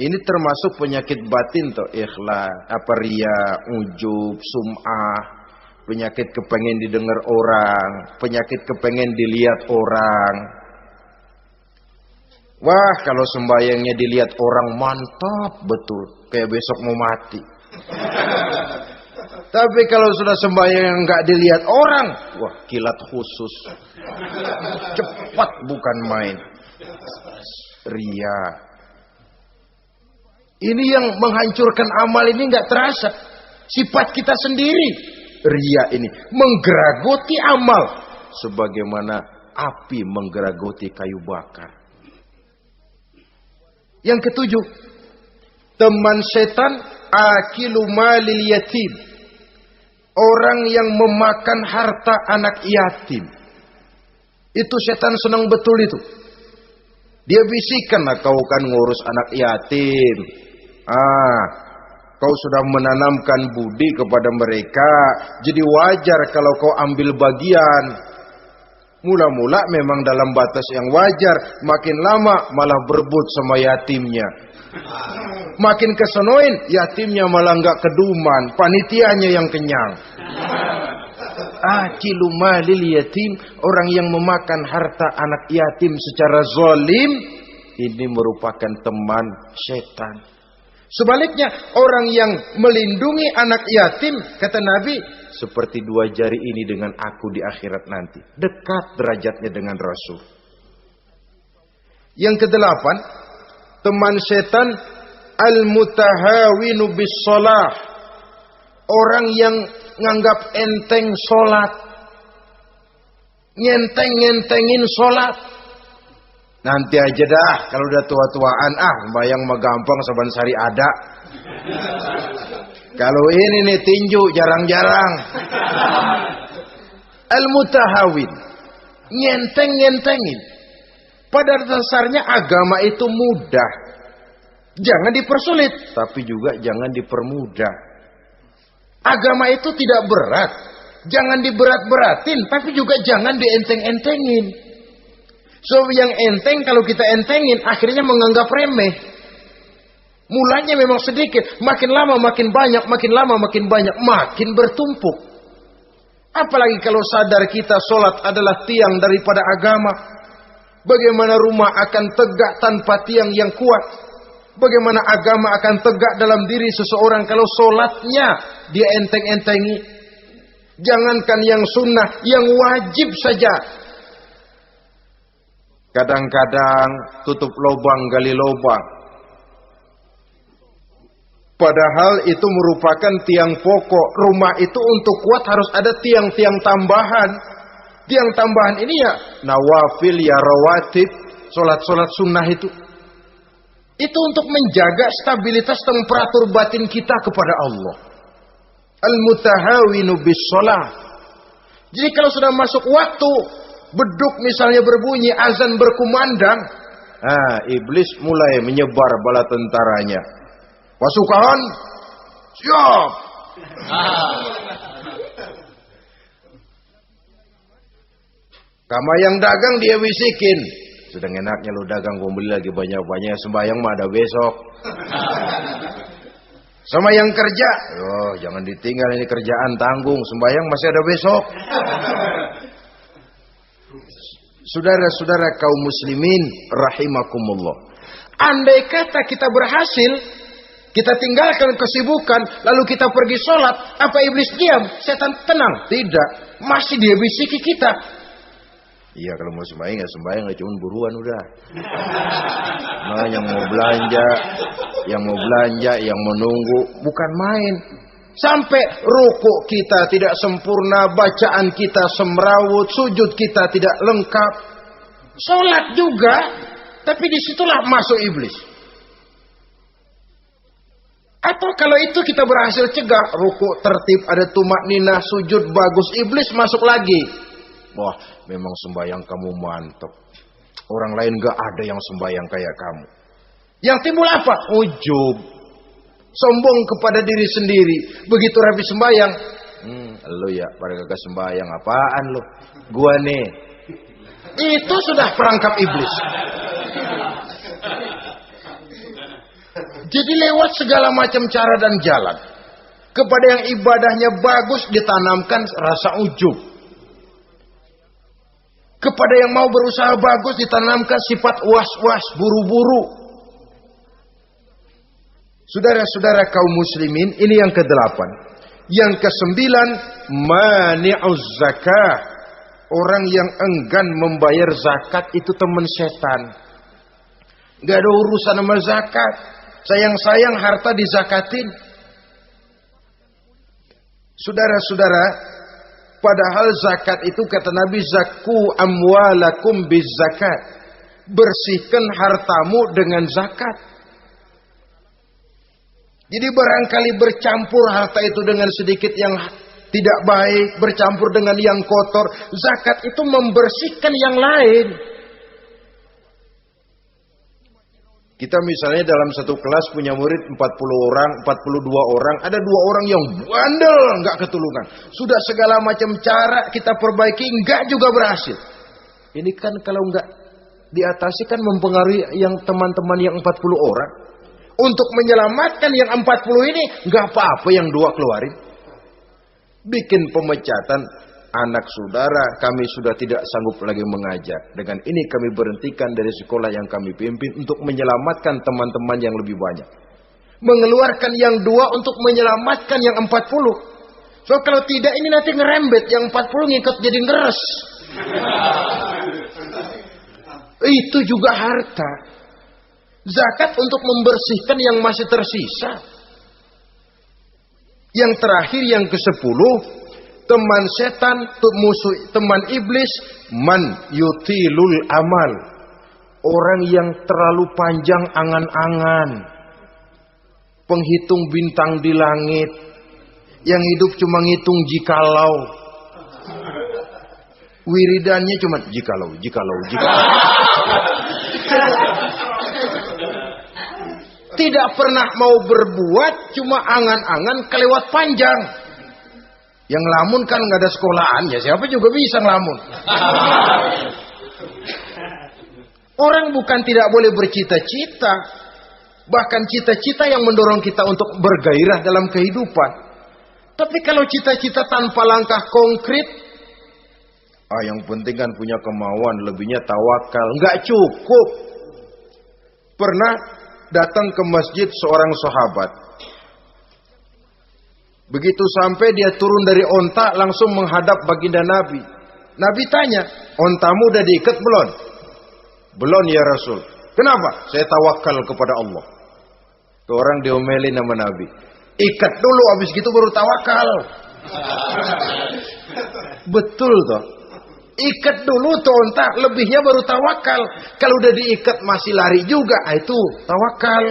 Ini termasuk penyakit batin toh, ikhlas, riya, ujub, sum'ah, penyakit kepengen didengar orang, penyakit kepengen dilihat orang. Wah, kalau sembayangnya dilihat orang mantap betul, kayak besok mau mati. Tapi kalau sudah sembahyang nggak dilihat orang, wah kilat khusus, cepat bukan main. Ria. Ini yang menghancurkan amal ini nggak terasa. Sifat kita sendiri. Ria ini menggeragoti amal, sebagaimana api menggeragoti kayu bakar. Yang ketujuh, teman setan akilu malil yatim, orang yang memakan harta anak yatim. Itu setan senang betul itu. Dia bisikkan, kau kan ngurus anak yatim. Kau sudah menanamkan budi kepada mereka, jadi wajar kalau kau ambil bagian. Mula-mula memang dalam batas yang wajar, makin lama malah berebut sama yatimnya. Makin kesenoin, yatimnya malah nggak keduman, panitianya yang kenyang. Akilu malil yatim, orang yang memakan harta anak yatim secara zalim, ini merupakan teman setan. Sebaliknya, orang yang melindungi anak yatim, kata Nabi, seperti dua jari ini dengan aku di akhirat nanti. Dekat derajatnya dengan Rasul. Yang kedelapan, teman setan al-mutahawinu bis shalah, orang yang nganggap enteng sholat, ngenteng-ngentengin sholat. Nanti aja dah, kalau udah tua-tuaan, bayang mah gampang, saban sari ada. Kalau ini nih tinju jarang-jarang. Al-mutahawin, ngenteng-ngentengin. Pada dasarnya agama itu mudah. Jangan dipersulit, tapi juga jangan dipermudah. Agama itu tidak berat. Jangan diberat-beratin, tapi juga jangan dienteng-entengin. So yang enteng kalau kita entengin akhirnya menganggap remeh. Mulanya memang sedikit, makin lama makin banyak, makin lama makin banyak, makin bertumpuk. Apalagi kalau sadar kita sholat adalah tiang daripada agama. Bagaimana rumah akan tegak tanpa tiang yang kuat? Bagaimana agama akan tegak dalam diri seseorang kalau sholatnya dia enteng-entengi? Jangankan yang sunnah, yang wajib saja. Kadang-kadang tutup lubang gali lubang. Padahal itu merupakan tiang pokok. Rumah itu untuk kuat harus ada tiang-tiang tambahan. Tiang tambahan ini ya nawafil, ya rawatib, solat-solat sunnah itu. Itu untuk menjaga stabilitas temperatur batin kita kepada Allah. Al-mutahawinu bis-shalah. Jadi kalau sudah masuk waktu, beduk misalnya berbunyi, azan berkumandang, iblis mulai menyebar bala tentaranya. Pasukan, siap. Kama yang dagang dia bisikin, sedang enaknya lu dagang, gua beli lagi banyak-banyak, sembahyang mah ada besok. Sama yang kerja, jangan ditinggal ini kerjaan, tanggung, sembahyang masih ada besok. Saudara-saudara kaum muslimin rahimakumullah. Andai kata kita berhasil, kita tinggalkan kesibukan, lalu kita pergi sholat, apa iblis diam? Setan tenang? Tidak, masih dia bisiki kita. Iya, kalau mau sembahyang ya sembahyang, cuma buruan udah. Nah, yang mau belanja, yang menunggu, bukan main. Sampai rukuk kita tidak sempurna, bacaan kita semrawut, sujud kita tidak lengkap. Sholat juga, tapi disitulah masuk iblis. Atau kalau itu kita berhasil cegah, rukuk tertib, ada tumak ninah, sujud bagus, iblis masuk lagi. Wah, memang sembahyang kamu mantap. Orang lain gak ada yang sembahyang kayak kamu. Yang timbul apa? Ujub. Sombong kepada diri sendiri. Begitu rapi sembahyang, lu ya pada kagak sembahyang, apaan lu? Gua nih. Itu sudah perangkap iblis. Jadi lewat segala macam cara dan jalan, kepada yang ibadahnya bagus ditanamkan rasa ujub. Kepada yang mau berusaha bagus ditanamkan sifat was-was, buru-buru. Saudara-saudara kaum muslimin, ini yang ke-8. Yang ke-9, mani'uz zakah. Orang yang enggan membayar zakat itu teman setan. Gak ada urusan sama zakat. Sayang-sayang harta dizakatin. Saudara-saudara, padahal zakat itu kata Nabi, zakku amwalakum biz zakat. Bersihkan hartamu dengan zakat. Jadi barangkali bercampur harta itu dengan sedikit yang tidak baik, bercampur dengan yang kotor. Zakat itu membersihkan yang lain. Kita misalnya dalam satu kelas punya murid 40 orang, 42 orang. Ada 2 orang yang bandel, nggak ketulungan. Sudah segala macam cara kita perbaiki, nggak juga berhasil. Ini kan kalau nggak diatasi kan mempengaruhi yang teman-teman yang 40 orang. Untuk menyelamatkan yang 40 ini, nggak apa-apa yang 2 keluarin. Bikin pemecatan. Anak saudara kami sudah tidak sanggup lagi mengajar. Dengan ini kami berhentikan dari sekolah yang kami pimpin untuk menyelamatkan teman-teman yang lebih banyak. Mengeluarkan yang 2 untuk menyelamatkan yang 40. So kalau tidak ini nanti ngerembet, yang 40 ngikut jadi ngeres. Itu juga harta. Zakat untuk membersihkan yang masih tersisa. Yang terakhir yang ke-10, teman setan, musuh, teman iblis, man yutilul amal. Orang yang terlalu panjang angan-angan. Penghitung bintang di langit. Yang hidup cuma ngitung jikalau. Wiridannya cuma jikalau. Tidak pernah mau berbuat, cuma angan-angan kelewat panjang. Yang lamun kan nggak ada sekolahan, ya siapa juga bisa ngelamun. Orang bukan tidak boleh bercita-cita, bahkan cita-cita yang mendorong kita untuk bergairah dalam kehidupan. Tapi kalau cita-cita tanpa langkah konkret, yang penting kan punya kemauan, lebihnya tawakal, nggak cukup. Pernah datang ke masjid seorang sahabat. Begitu sampai dia turun dari onta langsung menghadap baginda Nabi. Nabi tanya, ontamu udah diikat belum? Belum ya Rasul. Kenapa? Saya tawakal kepada Allah. Tuh orang diomelin sama Nabi. Ikat dulu, habis gitu baru tawakal. Betul toh. Ikat dulu tuh onta, lebihnya baru tawakal. Kalau udah diikat masih lari juga, itu tawakal.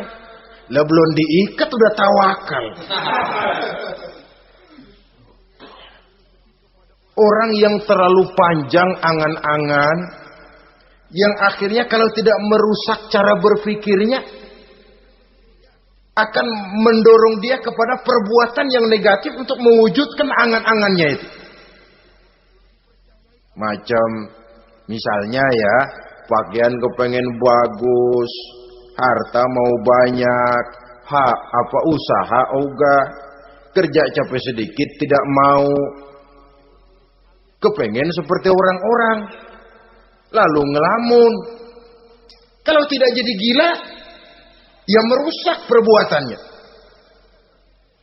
Lah belum diikat udah tawakal. Orang yang terlalu panjang angan-angan, yang akhirnya kalau tidak merusak cara berpikirnya, akan mendorong dia kepada perbuatan yang negatif untuk mewujudkan angan-angannya itu. Macam misalnya ya, pakaian kepengen bagus, harta mau banyak, usaha ogah, kerja capek sedikit tidak mau, kepengen seperti orang-orang, lalu ngelamun. Kalau tidak jadi gila, ya merusak perbuatannya.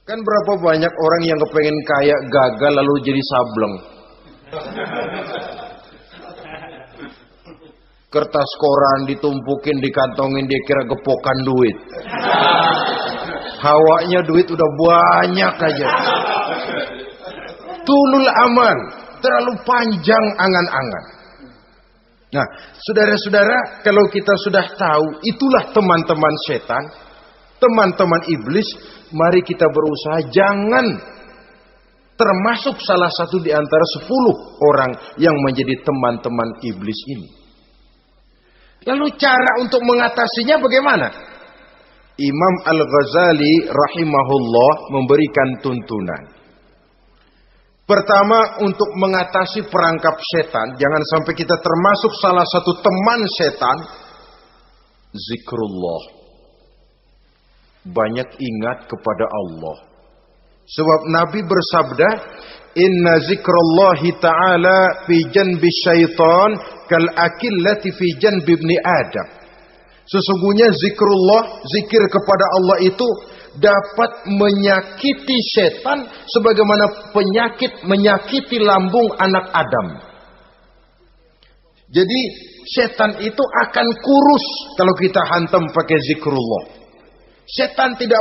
Kan berapa banyak orang yang kepengen kaya gagal lalu jadi sableng. Kertas koran ditumpukin, dikantongin, dia kira gepokan duit. Hawanya duit udah banyak aja. Tulul amal, terlalu panjang angan-angan. Nah, saudara-saudara, kalau kita sudah tahu itulah teman-teman setan, teman-teman iblis, mari kita berusaha jangan termasuk salah satu di antara 10 orang yang menjadi teman-teman iblis ini. Lalu cara untuk mengatasinya bagaimana? Imam Al-Ghazali rahimahullah memberikan tuntunan. Pertama, untuk mengatasi perangkap setan, jangan sampai kita termasuk salah satu teman setan, zikrullah. Banyak ingat kepada Allah. Sebab Nabi bersabda, inna zikrallahi ta'ala fi janbi syaitan kal akillati fi janbi ibni Adam. Sesungguhnya zikrullah, zikir kepada Allah itu dapat menyakiti setan sebagaimana penyakit menyakiti lambung anak Adam. Jadi setan itu akan kurus kalau kita hantam pakai zikrullah. Setan tidak